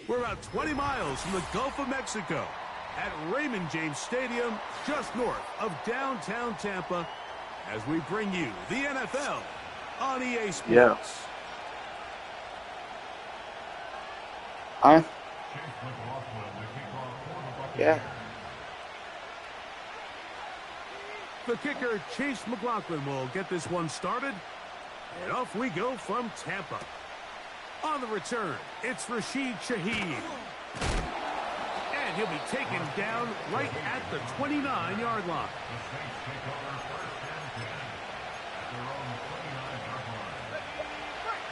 We're about 20 miles from the Gulf of Mexico at Raymond James Stadium, just north of downtown Tampa, as we bring you the NFL on EA Sports. Yeah. Yeah. The kicker, Chase McLaughlin, will get this one started. And off we go from Tampa. On the return, it's Rashid Shaheed. And he'll be taken down right at the 29-yard line.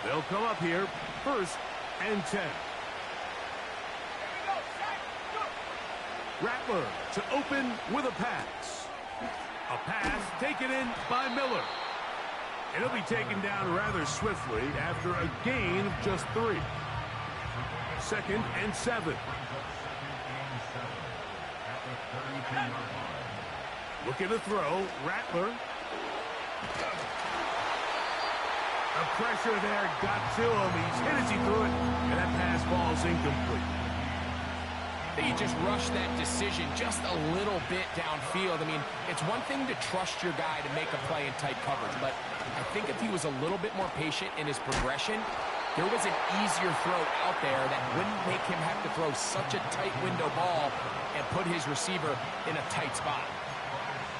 They'll come up here, 1st and 10. Rattler to open with a pass. A pass taken in by Miller. And he'll be taken down rather swiftly after a gain of just 3. 2nd and 7. Looking to throw, Rattler. The pressure there got to him. He's hit as he threw it, and that pass falls incomplete. He just rushed that decision just a little bit downfield. I mean, it's one thing to trust your guy to make a play in tight coverage, but I think if he was a little bit more patient in his progression, there was an easier throw out there that wouldn't make him have to throw such a tight window ball and put his receiver in a tight spot.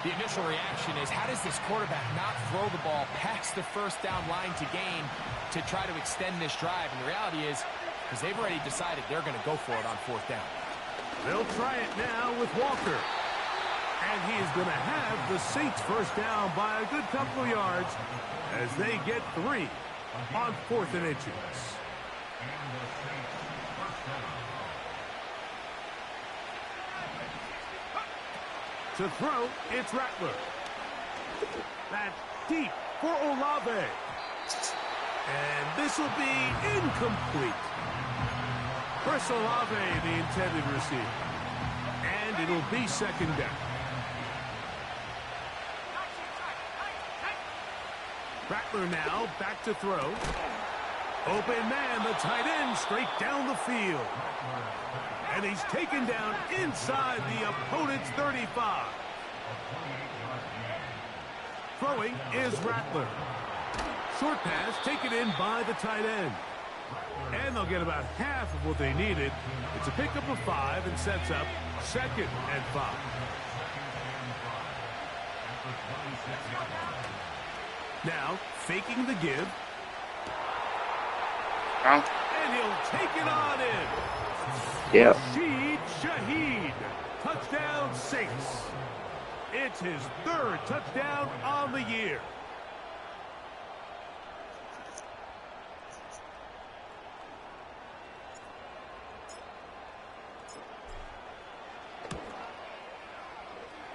The initial reaction is, how does this quarterback not throw the ball past the first down line to gain to try to extend this drive? And the reality is, because they've already decided they're going to go for it on 4th down. They'll try it now with Walker. And he is going to have the Saints first down by a good couple of yards as they get 3 on 4th and inches. To throw, it's Rattler. That's deep for Olave. And this will be incomplete. Chris Olave, the intended receiver. And it'll be 2nd down. Rattler now back to throw. Open man, the tight end, straight down the field. And he's taken down inside the opponent's 35. Throwing is Rattler. Short pass taken in by the tight end. And they'll get about half of what they needed. It's a pickup of 5 and sets up 2nd and 5. Now, faking the give. And he'll take it on in. Yep. Rashid Shaheed. Touchdown Saints. It's his 3rd touchdown on the year.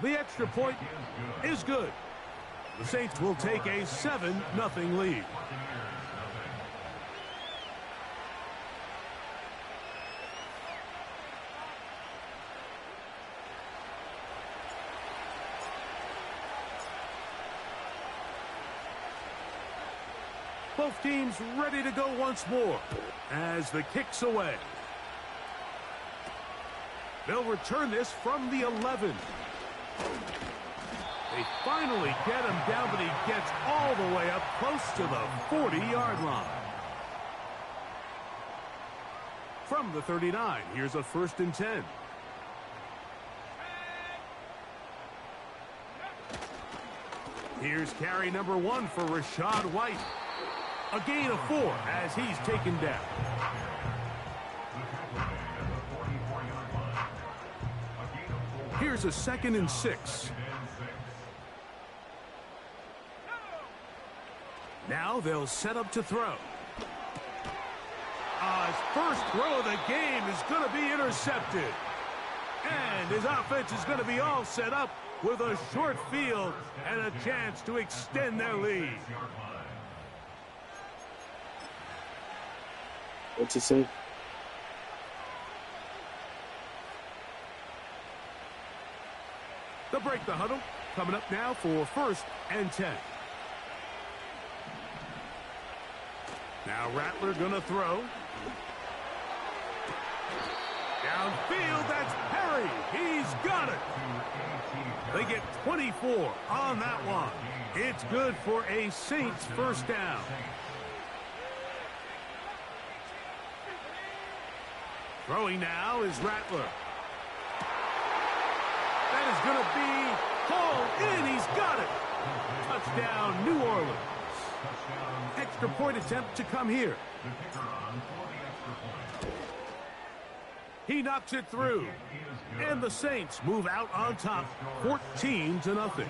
The extra point is good. The Saints will take a 7-0 lead. Both teams ready to go once more as the kick's away. They'll return this from the 11. They finally get him down, but he gets all the way up close to the 40-yard line. From the 39, here's a 1st and 10. Here's carry number 1 for Rashad White. A gain of 4 as he's taken down. Here's a 2nd and 6. Now they'll set up to throw. His first throw of the game is going to be intercepted. And his offense is going to be all set up with a short field and a chance to extend their lead. What's he say? They'll break the huddle. Coming up now for 1st and 10. Now Rattler gonna throw. Downfield, that's Perry. He's got it. They get 24 on that one. It's good for a Saints first down. Throwing now is Rattler. That is going to be hauled in. He's got it. Touchdown, New Orleans. Extra point attempt to come here. He knocks it through. And the Saints move out on top, 14-0.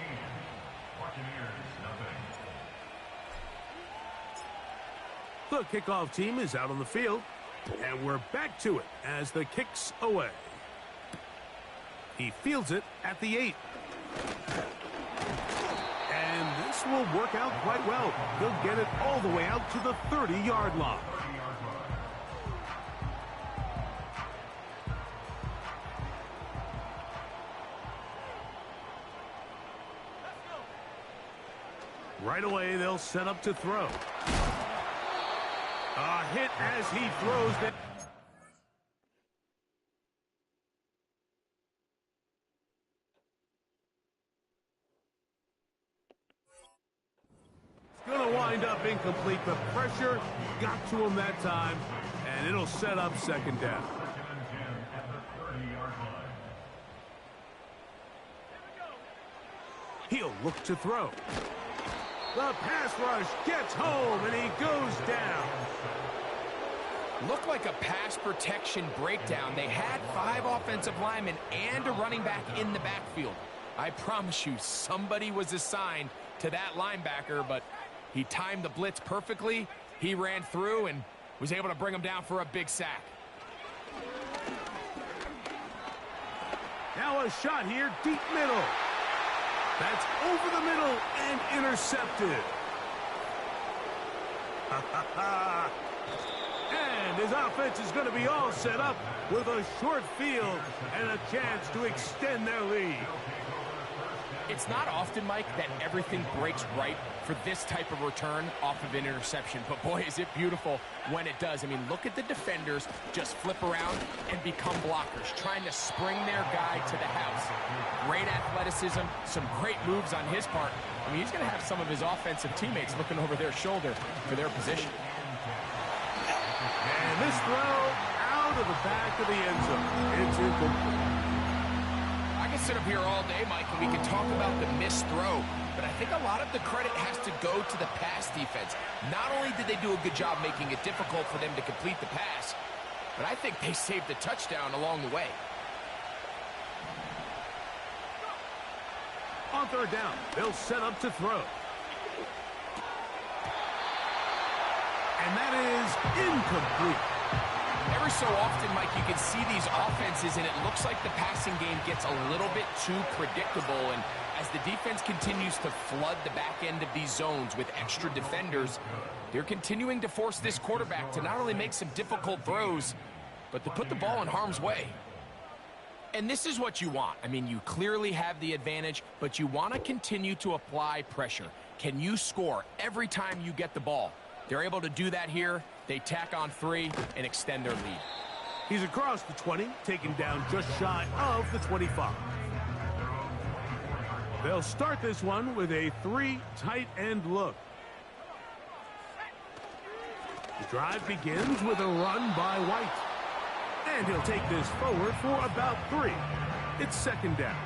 The kickoff team is out on the field. And we're back to it as the kick's away. He fields it at the 8. And this will work out quite well. He'll get it all the way out to the 30-yard line. Right away, they'll set up to throw. A hit as he throws it. It's going to wind up incomplete. The pressure got to him that time, and it'll set up second down. He'll look to throw. The pass rush gets home, and he goes down. Looked like a pass protection breakdown. They had 5 offensive linemen and a running back in the backfield. I promise you, somebody was assigned to that linebacker, but he timed the blitz perfectly. He ran through and was able to bring him down for a big sack. Now a shot here, deep middle. That's over the middle and intercepted. And his offense is going to be all set up with a short field and a chance to extend their lead. It's not often, Mike, that everything breaks right for this type of return off of an interception. But boy, is it beautiful when it does. I mean, look at the defenders just flip around and become blockers, trying to spring their guy to the house. Great athleticism, some great moves on his part. I mean, he's going to have some of his offensive teammates looking over their shoulder for their position. And this throw out of the back of the end zone. It's incomplete. I can sit up here all day, Mike, and we can talk about the missed throw, but I think a lot of the credit has to go to the pass defense. Not only did they do a good job making it difficult for them to complete the pass, but I think they saved the touchdown along the way. On third down, they'll set up to throw. And that is incomplete. Every so often, Mike, you can see these offenses, and it looks like the passing game gets a little bit too predictable. And as the defense continues to flood the back end of these zones with extra defenders, they're continuing to force this quarterback to not only make some difficult throws, but to put the ball in harm's way. And this is what you want. I mean, you clearly have the advantage, but you want to continue to apply pressure. Can you score every time you get the ball? They're able to do that here. They tack on 3 and extend their lead. He's across the 20, taken down just shy of the 25. They'll start this one with a 3 tight end look. The drive begins with a run by White. And he'll take this forward for about 3. It's second down.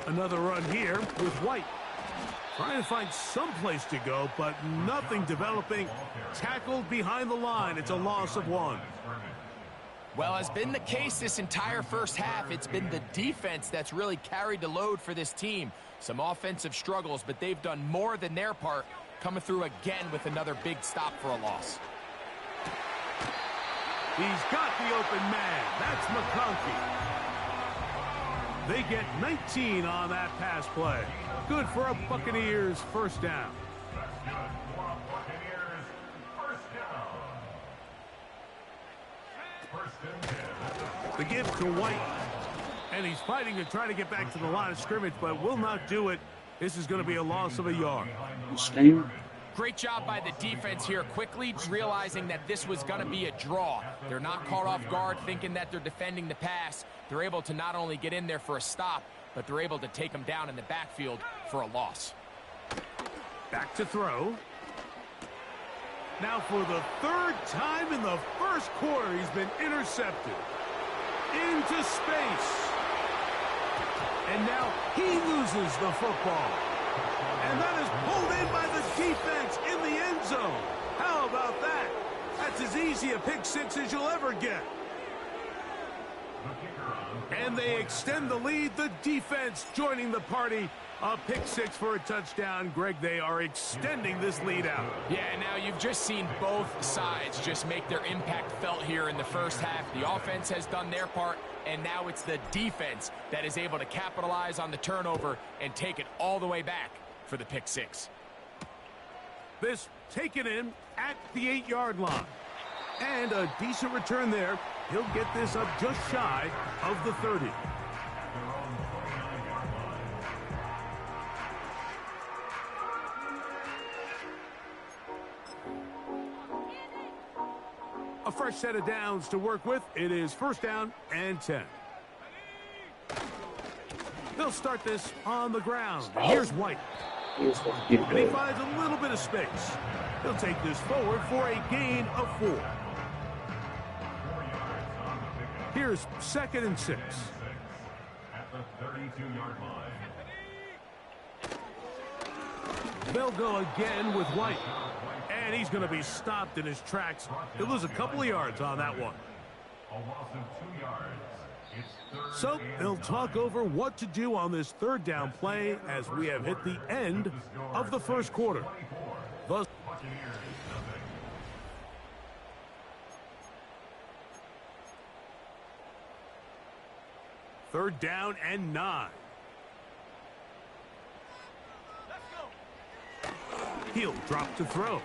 Another run here with White. Trying to find some place to go, but nothing developing. Tackled behind the line. It's a loss of 1. Well, as been the case this entire first half, it's been the defense that's really carried the load for this team. Some offensive struggles, but they've done more than their part, coming through again with another big stop for a loss. He's got the open man. That's McConkey. They get 19 on that pass play. Good for a Buccaneers first down. The give to White. And he's fighting to try to get back to the line of scrimmage, but will not do it. This is going to be a loss of a yard. Same. Great job by the defense here, quickly realizing that this was going to be a draw. They're not caught off guard thinking that they're defending the pass. They're able to not only get in there for a stop, but they're able to take them down in the backfield for a loss. Back to throw. Now for the third time in the first quarter, he's been intercepted. Into space. And now he loses the football. And that is pulled in by the defense in the end zone. How about that? That's as easy a pick six as you'll ever get. And they extend the lead. The defense joining the party. A pick six for a touchdown. Greg, they are extending this lead out. Yeah, now you've just seen both sides just make their impact felt here in the first half. The offense has done their part, and now it's the defense that is able to capitalize on the turnover and take it all the way back for the pick six. This taken in at the 8-yard line. And a decent return there. He'll get this up just shy of the 30. A fresh set of downs to work with. It is first down and 10. They'll start this on the ground. And here's White. And he finds a little bit of space. He'll take this forward for a gain of 4. Here's 2nd and 6. At the 32-yard line. They'll go again with White. And he's going to be stopped in his tracks. He'll lose a couple of yards on that one. A loss of 2 yards. It's So they'll talk over what to do on this third down play as we have hit the end of the first quarter. Thus, third down and 9. He'll drop to throw.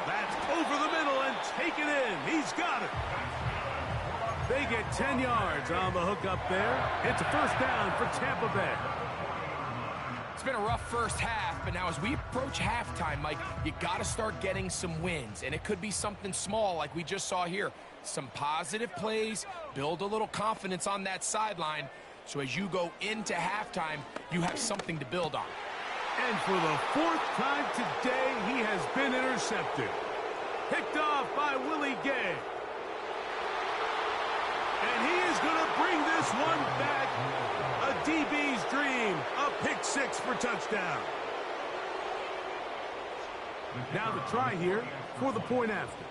That's over the middle and taken in. He's got it. They get 10 yards on the hook up there. It's a first down for Tampa Bay. It's been a rough first half, but now as we approach halftime, Mike, you got to start getting some wins, and it could be something small like we just saw here. Some positive plays, build a little confidence on that sideline, so as you go into halftime, you have something to build on. And for the 4th time today, he has been intercepted. Picked off by Willie Gay. And he is going to bring this one back. A DB's dream. A pick six for touchdown. Now the try here for the point after.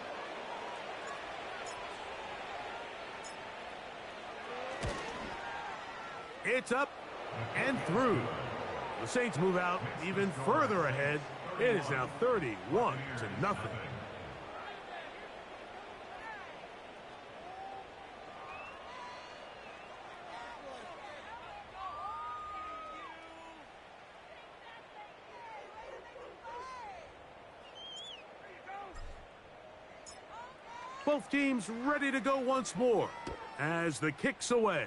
It's up and through. The Saints move out even further ahead. It is now 31-0. Both teams ready to go once more as the kick's away.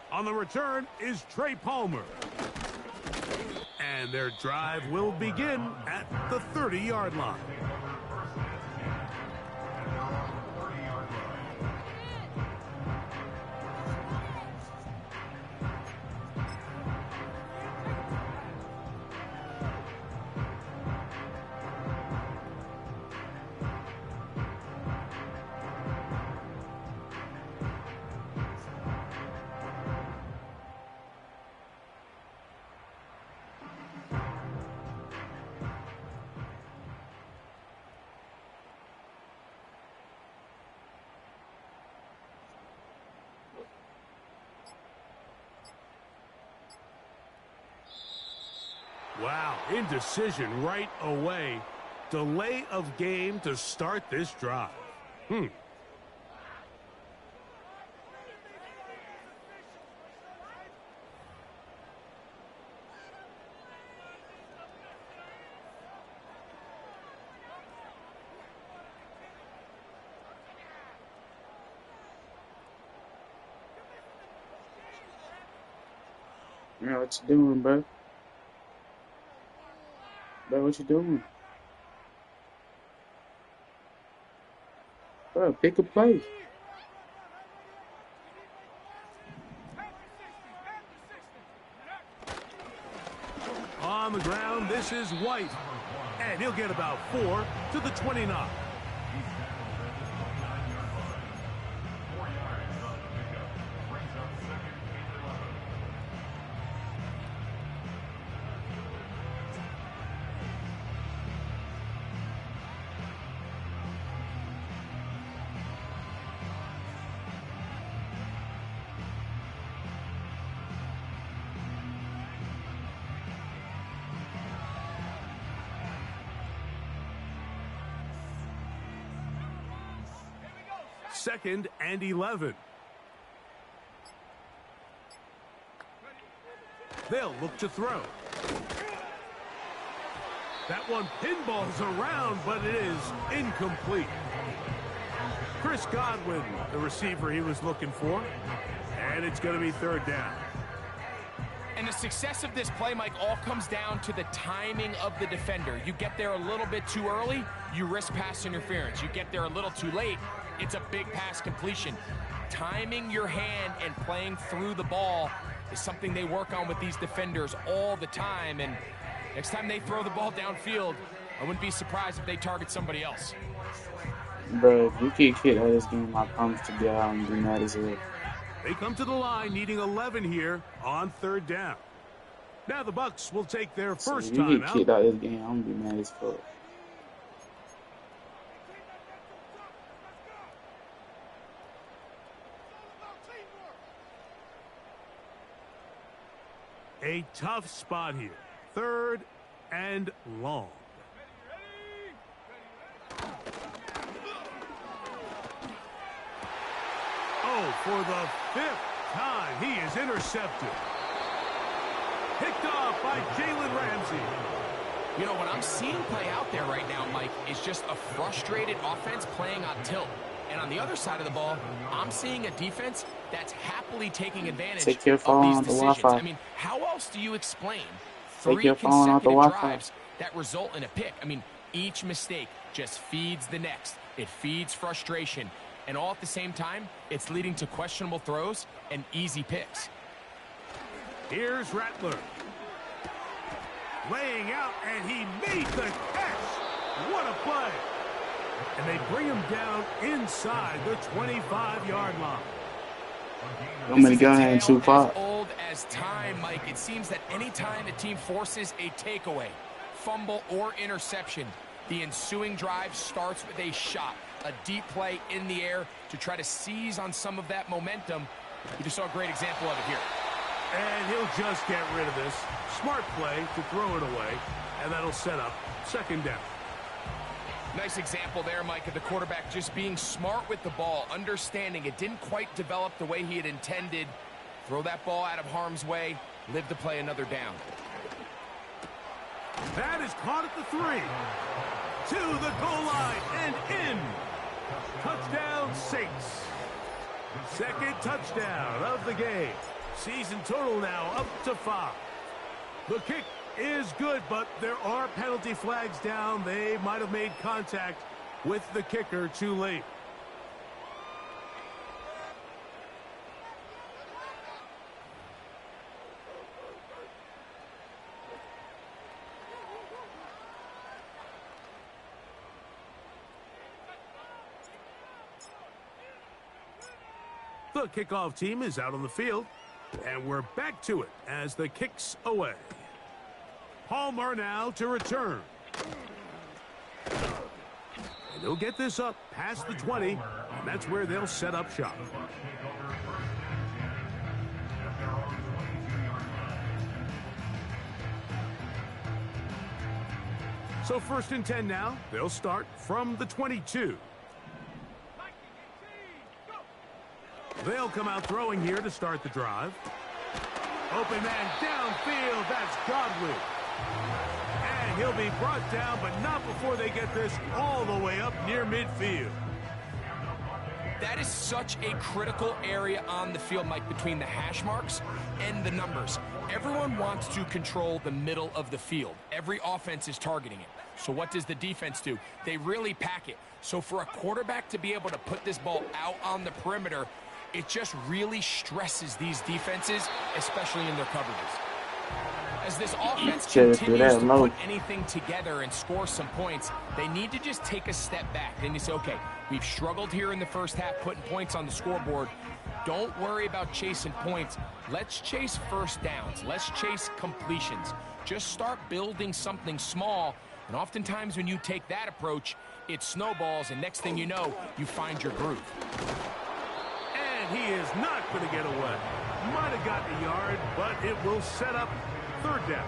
On the return is Trey Palmer. And their drive will begin at the 30-yard line. Wow, indecision right away. Delay of game to start this drive. Yeah, what you doing, bro? Bro, what you doing? Bro, pick a play. On the ground, this is White. And he'll get about 4 to the 29. Second and 11. They'll look to throw. That one pinballs around, but it is incomplete. Chris Godwin, the receiver he was looking for. And it's going to be third down. And the success of this play, Mike, all comes down to the timing of the defender. You get there a little bit too early, you risk pass interference. You get there a little too late, it's a big pass completion. Timing your hand and playing through the ball is something they work on with these defenders all the time. And next time they throw the ball downfield, I wouldn't be surprised if they target somebody else. Bro, if you keep kicked out of this game, I promise to God I'm gonna be mad as hell. They come to the line needing 11 here on third down. Now the Bucs will take their first So if you time get out. kicked out of this game, I'm gonna be mad as fuck. A tough spot here. Third and long. Oh, for the 5th time, he is intercepted. Picked off by Jalen Ramsey. You know, what I'm seeing play out there right now, Mike, is just a frustrated offense playing on tilt. And on the other side of the ball, I'm seeing a defense that's happily taking advantage Take your of phone these off the decisions. Wi-Fi. I mean, how else do you explain Take 3 your phone off the consecutive Wi-Fi. drives that result in a pick? I mean, each mistake just feeds the next. It feeds frustration. And all at the same time, it's leading to questionable throws and easy picks. Here's Rattler. Laying out, and he made the catch. What a play. And they bring him down inside the 25-yard line. I'm gonna go ahead and Tale 2-5. as old as time, Mike. It seems that any time a team forces a takeaway, fumble, or interception, the ensuing drive starts with a shot, a deep play in the air to try to seize on some of that momentum. We just saw a great example of it here. And he'll just get rid of this. Smart play to throw it away, and that'll set up second down. Nice example there, Mike, of the quarterback just being smart with the ball, understanding it didn't quite develop the way he had intended. Throw that ball out of harm's way, live to play another down. That is caught at the 3. To the goal line and in. Touchdown, Saints. Second touchdown of the game. Season total now up to 5. The kick is good, but there are penalty flags down. They might have made contact with the kicker too late. The kickoff team is out on the field, and we're back to it as the kick's away. Palmer now to return. And he'll get this up past the 20, and that's where they'll set up shop. So first and 10 now. They'll start from the 22. They'll come out throwing here to start the drive. Open man downfield. That's Godwin. And he'll be brought down, but not before they get this all the way up near midfield. That is such a critical area on the field, Mike, between the hash marks and the numbers. Everyone wants to control the middle of the field. Every offense is targeting it. So what does the defense do? They really pack it. So for a quarterback to be able to put this ball out on the perimeter, it just really stresses these defenses, especially in their coverages. As this offense continues to put anything together and score some points, they need to just take a step back. Then you say, okay, we've struggled here in the first half putting points on the scoreboard. Don't worry about chasing points. Let's chase first downs. Let's chase completions. Just start building something small. And oftentimes when you take that approach, it snowballs, and next thing you know, you find your groove. And he is not going to get away. Might have gotten a yard, but it will set up third down.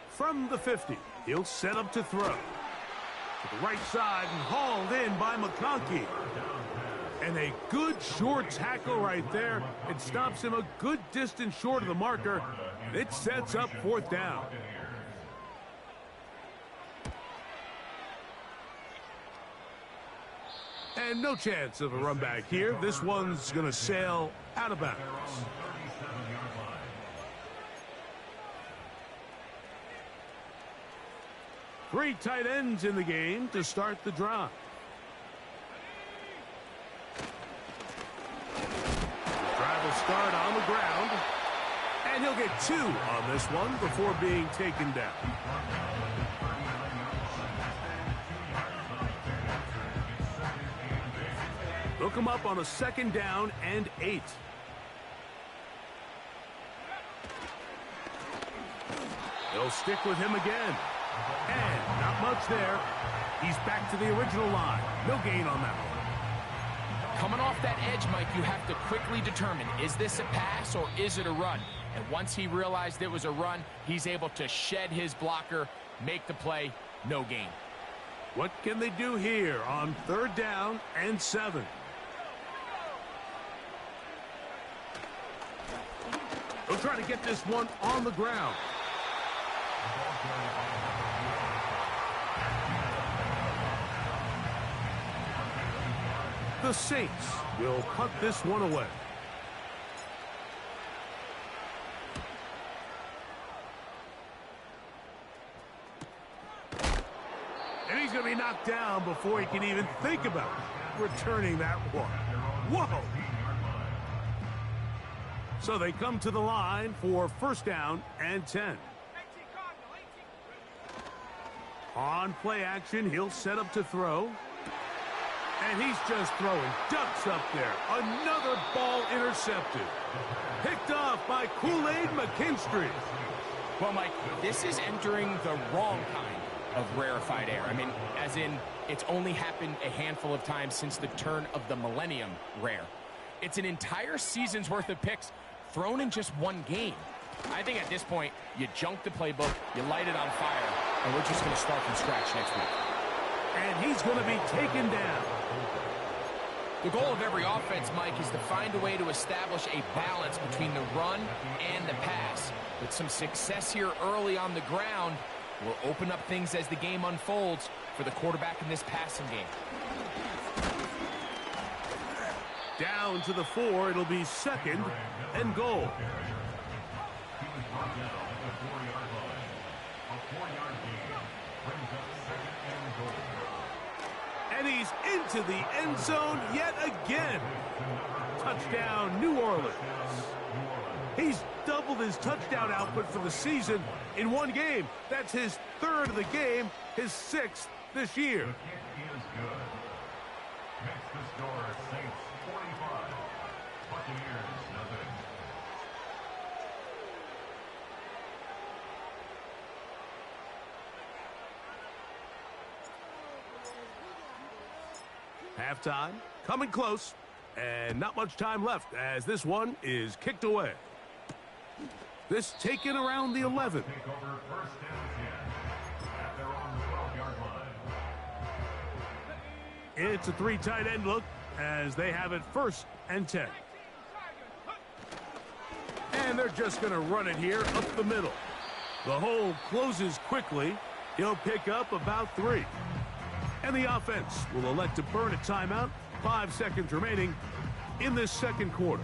From the 50, he'll set up to throw. To the right side and hauled in by McConkey. And a good short tackle right there. It stops him a good distance short of the marker. And it sets up fourth down. And no chance of a run back here. This one's going to sail out of bounds. Three tight ends in the game to start the drive. The drive will start on the ground. And he'll get 2 on this one before being taken down. Look him up on a second down and 8. They'll stick with him again. And not much there. He's back to the original line. No gain on that one. Coming off that edge, Mike, you have to quickly determine, is this a pass or is it a run? And once he realized it was a run, he's able to shed his blocker, make the play, no gain. What can they do here on third down and 7? They'll try to get this one on the ground. The Saints will punt this one away. And he's going to be knocked down before he can even think about returning that one. Whoa! So they come to the line for first down and 10. On play action, he'll set up to throw. And he's just throwing ducks up there. Another ball intercepted. Picked off by Kool-Aid McKinstry. Well, Mike, this is entering the wrong kind of rarefied air. I mean, as in, it's only happened a handful of times since the turn of the millennium rare. It's an entire season's worth of picks thrown in just one game. I think at this point, you junk the playbook, you light it on fire, and we're just going to start from scratch next week. And he's going to be taken down. The goal of every offense, Mike, is to find a way to establish a balance between the run and the pass. With some success here early on the ground, will open up things as the game unfolds for the quarterback in this passing game. Down to the 4, it'll be second and goal. And he's into the end zone yet again. Touchdown, New Orleans. He's doubled his touchdown output for the season in one game. That's his 3rd of the game, his 6th this year. The kick is good. Makes the score Saints 45, Buccaneers nothing. Halftime, coming close, and not much time left as this one is kicked away. This taken around the 11. Take over first and 10 at their own 12-yard line. It's a 3 tight end look as they have it 1st and 10. And they're just going to run it here up the middle. The hole closes quickly. He'll pick up about 3. And the offense will elect to burn a timeout. 5 seconds remaining in this 2nd quarter.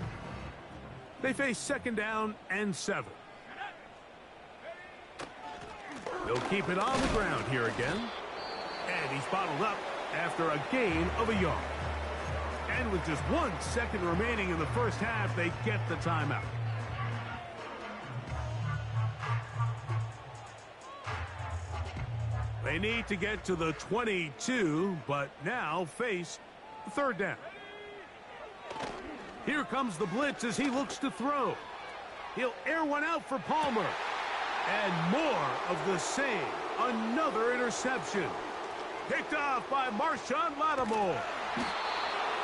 They face 2nd down and 7. They'll keep it on the ground here again. And he's bottled up after a gain of a yard. And with just 1 second remaining in the 1st half, they get the timeout. They need to get to the 22, but now face 3rd down. Here comes the blitz as he looks to throw. He'll air one out for Palmer. And more of the same. Another interception. Picked off by Marshawn Lattimore.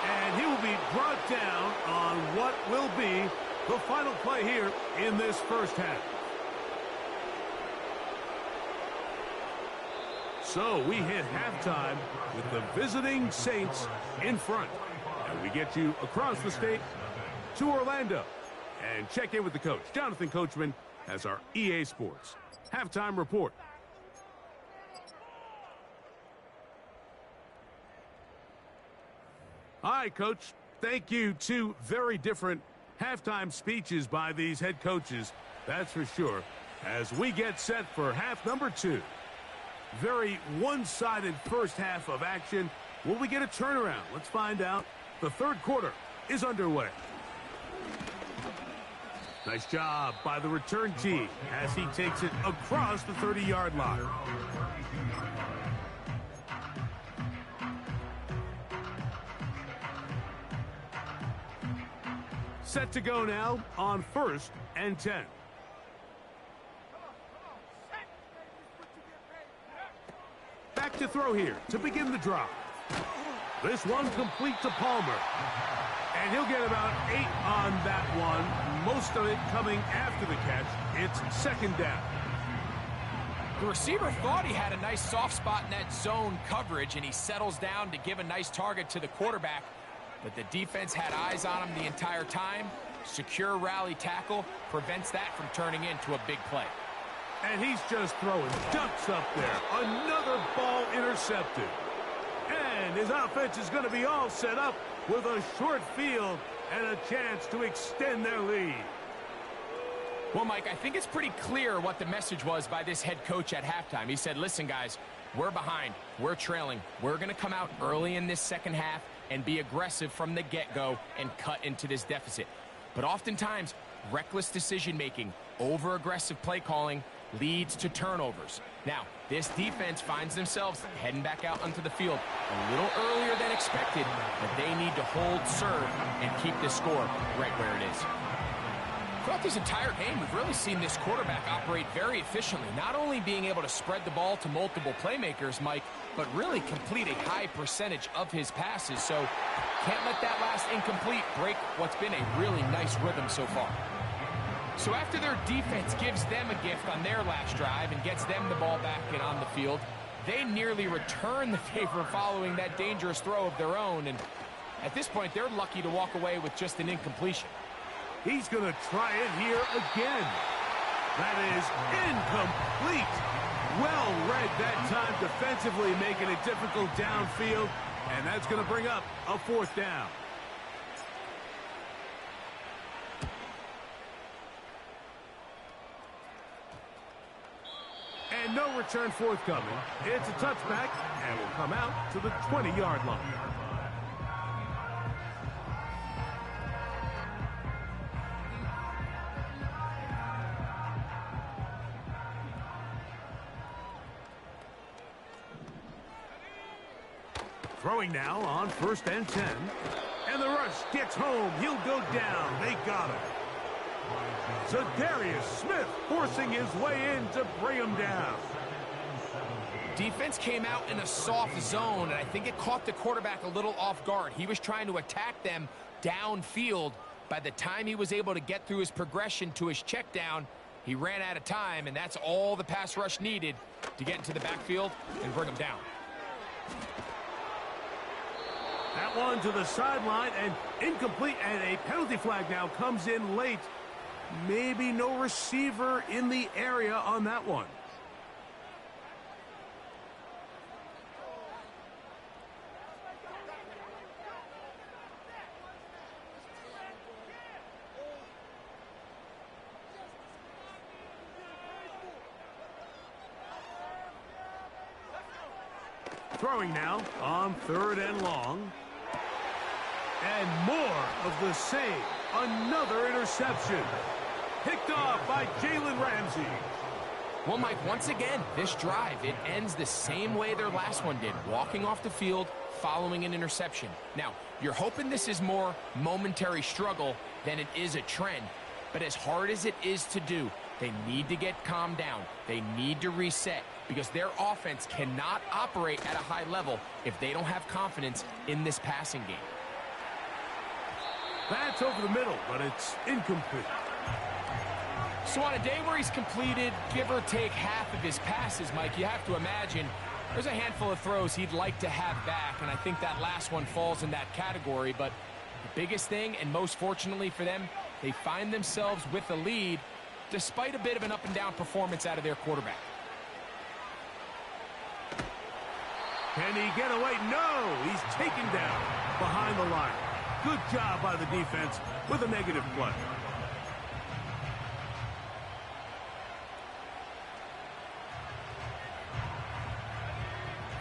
And he will be brought down on what will be the final play here in this 1st half. So we hit halftime with the visiting Saints in front. And we get you across the state to Orlando. And check in with the coach, Jonathan Coachman, as our EA Sports halftime report. Hi, Coach. Thank you. 2 very different halftime speeches by these head coaches, that's for sure, as we get set for half number 2. Very one-sided 1st half of action. Will we get a turnaround? Let's find out. The 3rd quarter is underway. Nice job by the return team as he takes it across the 30-yard line. Set to go now on 1st and 10. Back to throw here to begin the drive. This one complete to Palmer. And he'll get about 8 on that one. Most of it coming after the catch. It's 2nd down. The receiver thought he had a nice soft spot in that zone coverage, and he settles down to give a nice target to the quarterback. But the defense had eyes on him the entire time. Secure rally tackle prevents that from turning into a big play. And he's just throwing ducks up there. Another ball intercepted. And his offense is going to be all set up with a short field and a chance to extend their lead. Well, Mike, I think it's pretty clear what the message was by this head coach at halftime. He said, listen, guys, we're behind. We're trailing. We're going to come out early in this 2nd half and be aggressive from the get-go and cut into this deficit. But oftentimes, reckless decision-making, over-aggressive play calling leads to turnovers. Now, this defense finds themselves heading back out onto the field a little earlier than expected, but they need to hold serve and keep this score right where it is. Throughout this entire game, we've really seen this quarterback operate very efficiently, not only being able to spread the ball to multiple playmakers, Mike, but really complete a high percentage of his passes. So can't let that last incomplete break what's been a really nice rhythm so far. So after their defense gives them a gift on their last drive and gets them the ball back and on the field, they nearly return the favor following that dangerous throw of their own. And at this point, they're lucky to walk away with just an incompletion. He's going to try it here again. That is incomplete. Well read that time defensively, making it difficult downfield. And that's going to bring up a 4th down. And no return forthcoming. It's a touchback and will come out to the 20-yard line. Throwing now on 1st and 10. And the rush gets home. He'll go down. They got him. So Darius Smith forcing his way in to bring him down. Defense came out in a soft zone, and I think it caught the quarterback a little off guard. He was trying to attack them downfield. By the time he was able to get through his progression to his check down, he ran out of time, and that's all the pass rush needed to get into the backfield and bring him down. That one to the sideline and incomplete, and a penalty flag now comes in late. Maybe no receiver in the area on that one. Throwing now on 3rd and long. And more of the same. Another interception. Picked off by Jalen Ramsey. Well, Mike, once again, this drive, it ends the same way their last one did. Walking off the field, following an interception. Now, you're hoping this is more momentary struggle than it is a trend. But as hard as it is to do, they need to get calmed down. They need to reset because their offense cannot operate at a high level if they don't have confidence in this passing game. That's over the middle, but it's incomplete. So on a day where he's completed, give or take half of his passes, Mike, you have to imagine there's a handful of throws he'd like to have back, and I think that last one falls in that category. But the biggest thing, and most fortunately for them, they find themselves with the lead despite a bit of an up-and-down performance out of their quarterback. Can he get away? No! He's taken down behind the line. Good job by the defense with a negative play.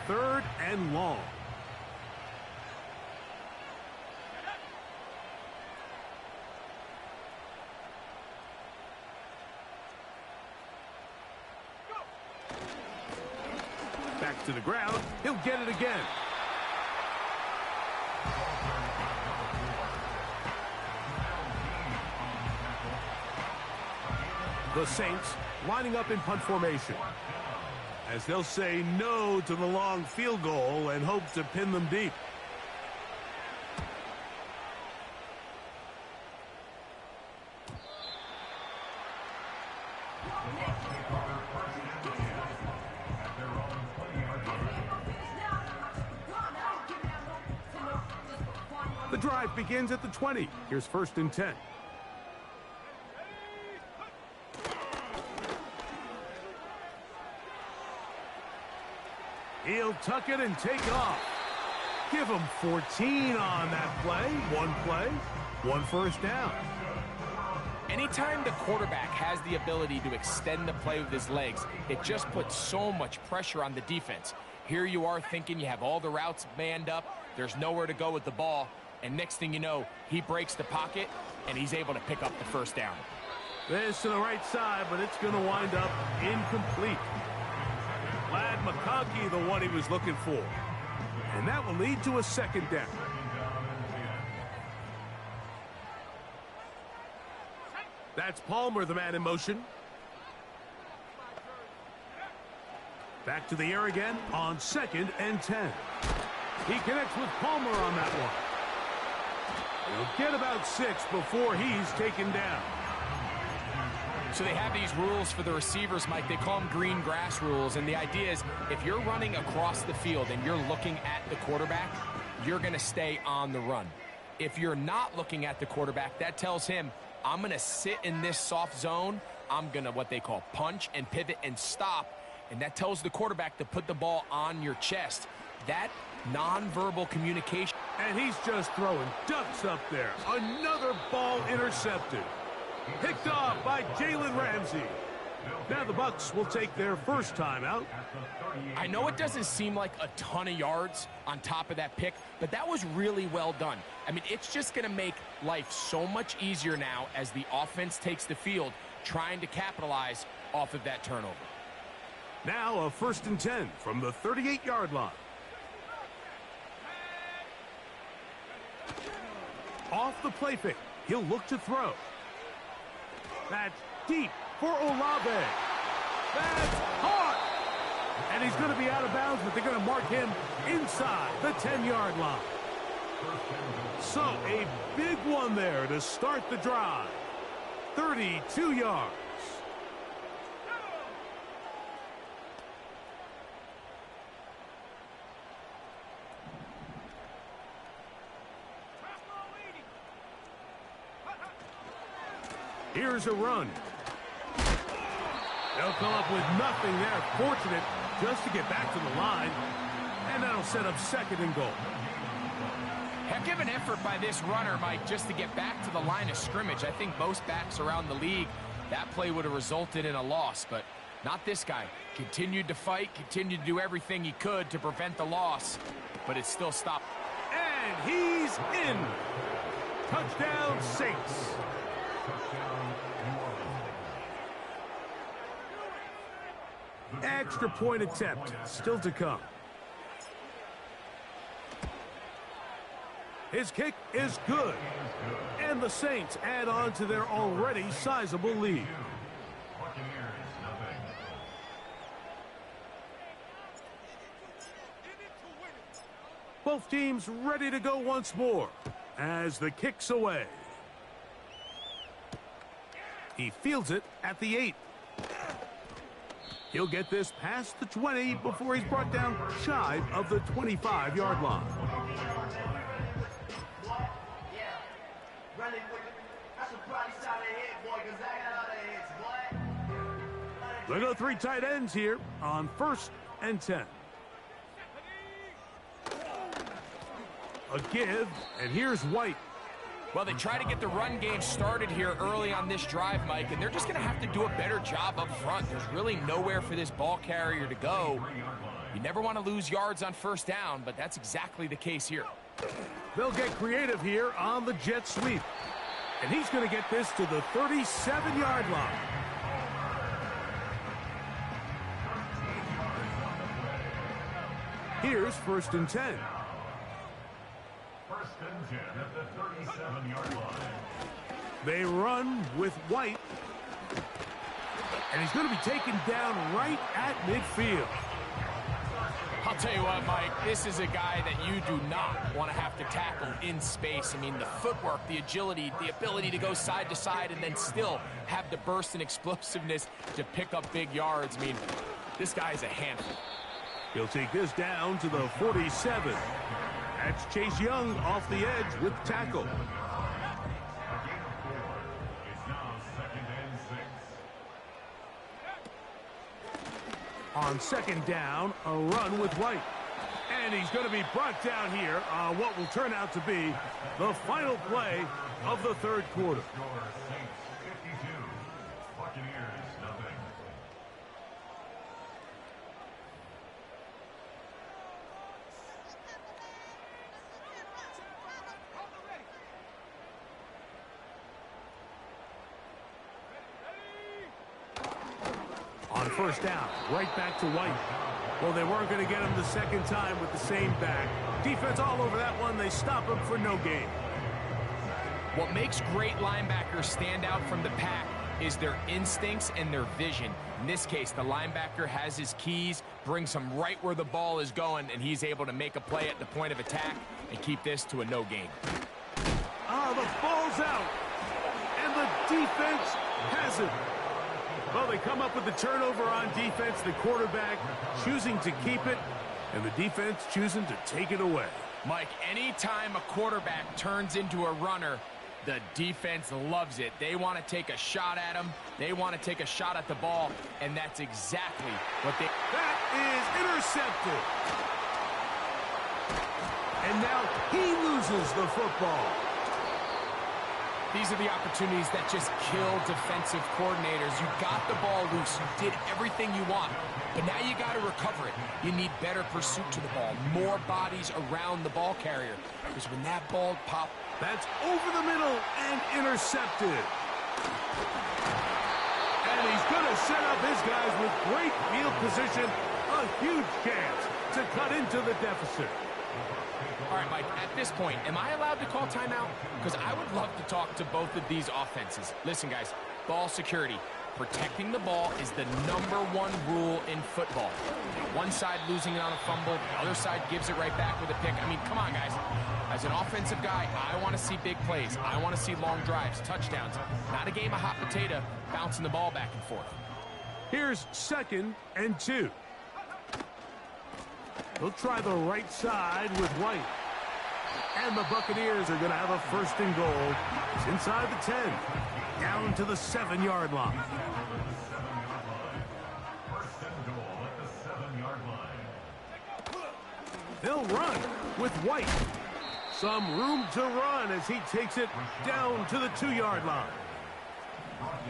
Third and long. Back to the ground. He'll get it again. The Saints lining up in punt formation, as they'll say no to the long field goal and hope to pin them deep. The drive begins at the 20. Here's 1st and 10. He'll tuck it and take off. Give him 14 on that play. One first down. Anytime the quarterback has the ability to extend the play with his legs, it just puts so much pressure on the defense. Here you are thinking you have all the routes manned up, there's nowhere to go with the ball, and next thing you know, he breaks the pocket, and he's able to pick up the first down. This to the right side, but it's going to wind up incomplete. Glad McConkey, the one he was looking for. And that will lead to a 2nd down. That's Palmer, the man in motion. Back to the air again on 2nd and 10. He connects with Palmer on that one. He'll get about 6 before he's taken down. So they have these rules for the receivers, Mike. They call them green grass rules. And the idea is if you're running across the field and you're looking at the quarterback, you're going to stay on the run. If you're not looking at the quarterback, that tells him, I'm going to sit in this soft zone. I'm going to what they call punch and pivot and stop. And that tells the quarterback to put the ball on your chest. That nonverbal communication. And he's just throwing ducks up there. Another ball intercepted. Picked off by Jalen Ramsey. Now the Bucs will take their first time out. I know it doesn't seem like a ton of yards on top of that pick, but that was really well done. I mean, it's just going to make life so much easier now as the offense takes the field, trying to capitalize off of that turnover. Now a 1st and 10 from the 38-yard line. Off the play fake. He'll look to throw. That's deep for Olave. That's hard. And he's going to be out of bounds, but they're going to mark him inside the 10-yard line. So a big one there to start the drive. 32 yards. Here's a run. They'll come up with nothing there. Fortunate just to get back to the line. And that'll set up second and goal. Heck of an effort by this runner, Mike, just to get back to the line of scrimmage. I think most backs around the league, that play would have resulted in a loss, but not this guy. Continued to fight, continued to do everything he could to prevent the loss, but it still stopped. And he's in. Touchdown, Saints. Extra point attempt still to come. His kick is good. And the Saints add on to their already sizable lead. Both teams ready to go once more as the kick's away. He fields it at the 8. He'll get this past the 20 before he's brought down shy of the 25-yard line. They go 3 tight ends here on 1st and 10. A give, and here's White. Well, they try to get the run game started here early on this drive, Mike, and they're just going to have to do a better job up front. There's really nowhere for this ball carrier to go. You never want to lose yards on 1st down, but that's exactly the case here. They'll get creative here on the jet sweep. And he's going to get this to the 37-yard line. Here's 1st and 10. 1st and 10 at the 37-yard line. They run with White. And he's going to be taken down right at midfield. I'll tell you what, Mike, this is a guy that you do not want to have to tackle in space. I mean, the footwork, the agility, the ability to go side to side and then still have the burst and explosiveness to pick up big yards. I mean, this guy's a handful. He'll take this down to the 47. That's Chase Young off the edge with tackle. It's now 2nd and 6. On 2nd down, a run with White. And he's going to be brought down here on what will turn out to be the final play of the 3rd quarter. Score Saints 52, Buccaneers nothing. On 1st down, right back to White. Well, they weren't going to get him the 2nd time with the same back. Defense all over that one. They stop him for no gain. What makes great linebackers stand out from the pack is their instincts and their vision. In this case, the linebacker has his keys, brings him right where the ball is going, and he's able to make a play at the point of attack and keep this to a no gain. Oh, the ball's out. And the defense has it. Well, they come up with the turnover on defense, the quarterback choosing to keep it, and the defense choosing to take it away. Mike, anytime a quarterback turns into a runner, the defense loves it. They want to take a shot at him. They want to take a shot at the ball, and that's exactly what they... That is intercepted. And now he loses the football. These are the opportunities that just kill defensive coordinators. You got the ball loose. You did everything you want. But now you got to recover it. You need better pursuit to the ball. More bodies around the ball carrier. Because when that ball pops... That's over the middle and intercepted. And he's going to set up his guys with great field position. A huge chance to cut into the deficit. All right, Mike, at this point, am I allowed to call timeout? Because I would love to talk to both of these offenses. Listen, guys, ball security. Protecting the ball is the #1 rule in football. One side losing it on a fumble, the other side gives it right back with a pick. I mean, come on, guys. As an offensive guy, I want to see big plays. I want to see long drives, touchdowns. Not a game of hot potato, bouncing the ball back and forth. Here's 2nd and 2. They'll try the right side with White. And the Buccaneers are going to have a 1st and goal. It's inside the 10. down to the 7-yard line. First and goal at the 7-yard line. They'll run with White. Some room to run as he takes it down to the 2-yard line.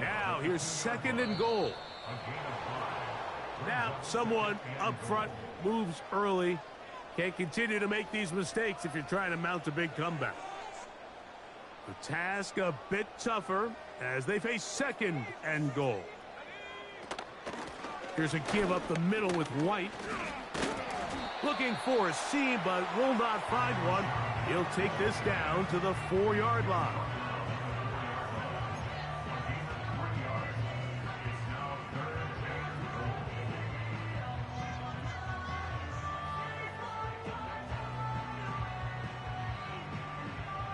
Now here's 2nd and goal. Now someone up front moves early. Can't continue to make these mistakes if you're trying to mount a big comeback. The task a bit tougher as they face 2nd and goal. Here's a give up the middle with White. Looking for a seam, but will not find one. He'll take this down to the 4-yard line.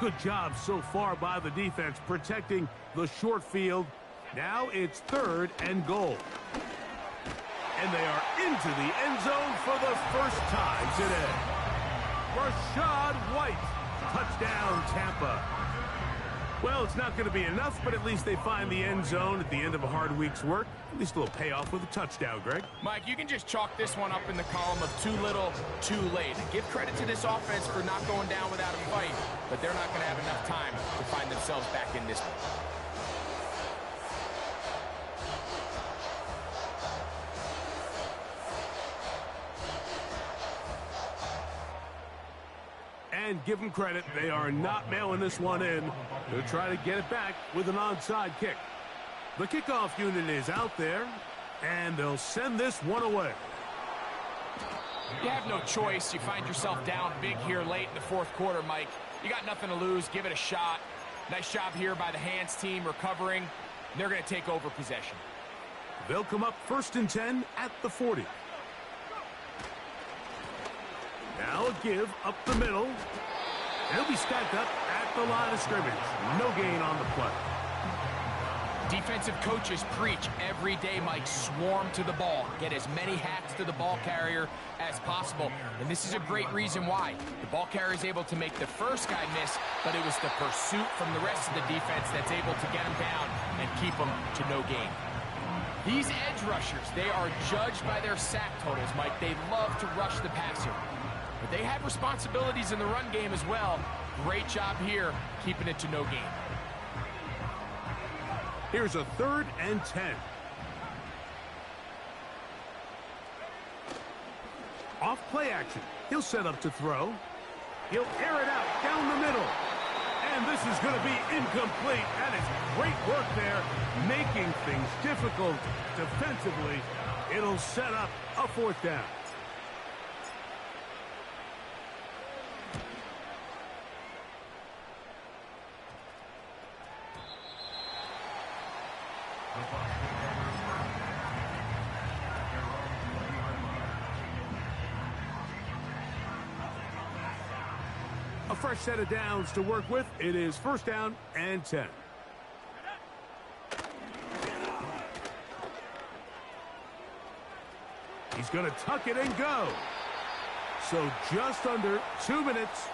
Good job so far by the defense protecting the short field. Now it's 3rd and goal. And they are into the end zone for the first time today. Rashad White, touchdown Tampa. Well, it's not going to be enough, but at least they find the end zone at the end of a hard week's work. At least a little payoff with a touchdown, Greg. Mike, you can just chalk this one up in the column of too little, too late. Give credit to this offense for not going down without a fight, but they're not going to have enough time to find themselves back in this one. And give them credit, they are not mailing this one in. They'll try to get it back with an onside kick. The kickoff unit is out there, and they'll send this one away. You have no choice. You find yourself down big here late in the 4th quarter, Mike. You got nothing to lose. Give it a shot. Nice job here by the hands team recovering. They're going to take over possession. They'll come up 1st and 10 at the 40. Now a give up the middle. They'll be stacked up at the line of scrimmage. No gain on the play. Defensive coaches preach every day, Mike, swarm to the ball. Get as many hacks to the ball carrier as possible. And this is a great reason why. The ball carrier is able to make the first guy miss, but it was the pursuit from the rest of the defense that's able to get him down and keep him to no gain. These edge rushers, they are judged by their sack totals, Mike. They love to rush the passer. But they have responsibilities in the run game as well. Great job here, keeping it to no gain. Here's a 3rd and 10. Off play action. He'll set up to throw. He'll air it out down the middle. And this is going to be incomplete. That is great work there, making things difficult defensively. It'll set up a 4th down. A fresh set of downs to work with. It is 1st down and 10. He's going to tuck it and go. So just under 2 minutes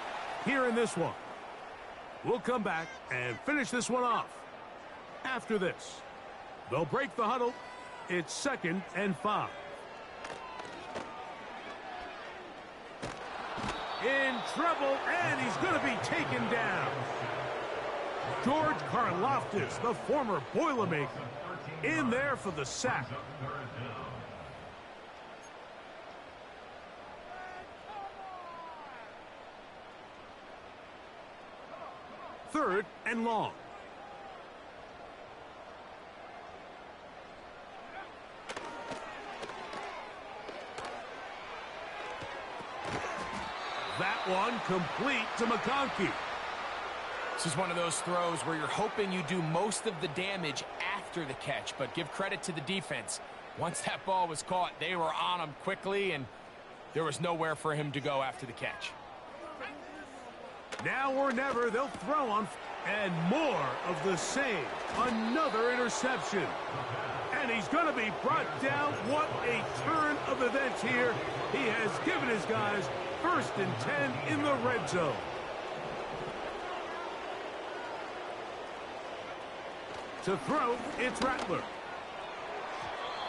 here in this one. We'll come back and finish this one off. After this, they'll break the huddle. It's 2nd and 5. In trouble, and he's going to be taken down. George Karlaftis, the former Boilermaker, in there for the sack. 3rd and long. That one complete to McConkey. This is one of those throws where you're hoping you do most of the damage after the catch, but give credit to the defense. Once that ball was caught, they were on him quickly, and there was nowhere for him to go after the catch. Now or never, they'll throw on, and more of the same. Another interception. And he's going to be brought down. What a turn of events here. He has given his guys 1st and 10 in the red zone. To throw, it's Rattler.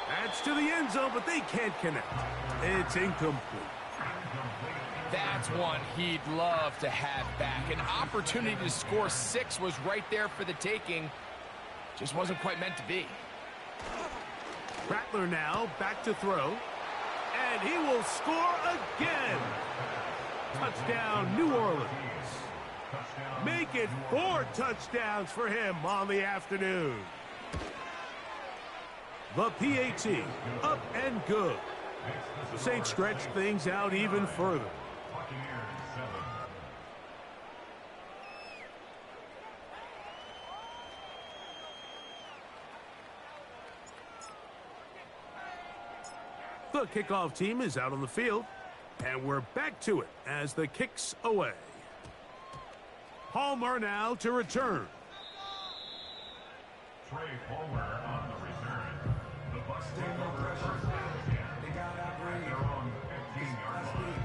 That's to the end zone, but they can't connect. It's incomplete. That's one he'd love to have back. An opportunity to score 6 was right there for the taking. Just wasn't quite meant to be. Rattler now back to throw. And he will score again. Touchdown, New Orleans. Make it 4 touchdowns for him on the afternoon. The PAT, up and good. The Saints stretch things out even further. The kickoff team is out on the field, and we're back to it as the kick's away. Palmer now to return. Trey Palmer on the return. The Bucs take over first down at their own 15-yard line.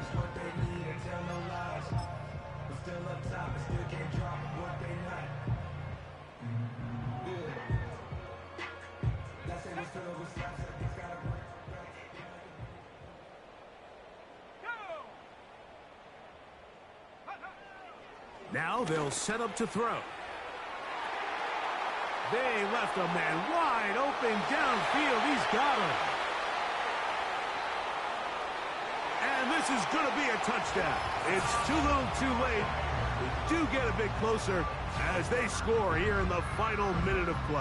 Now they'll set up to throw. They left a man wide open downfield. He's got him. And this is going to be a touchdown. It's too little too late. They do get a bit closer as they score here in the final minute of play.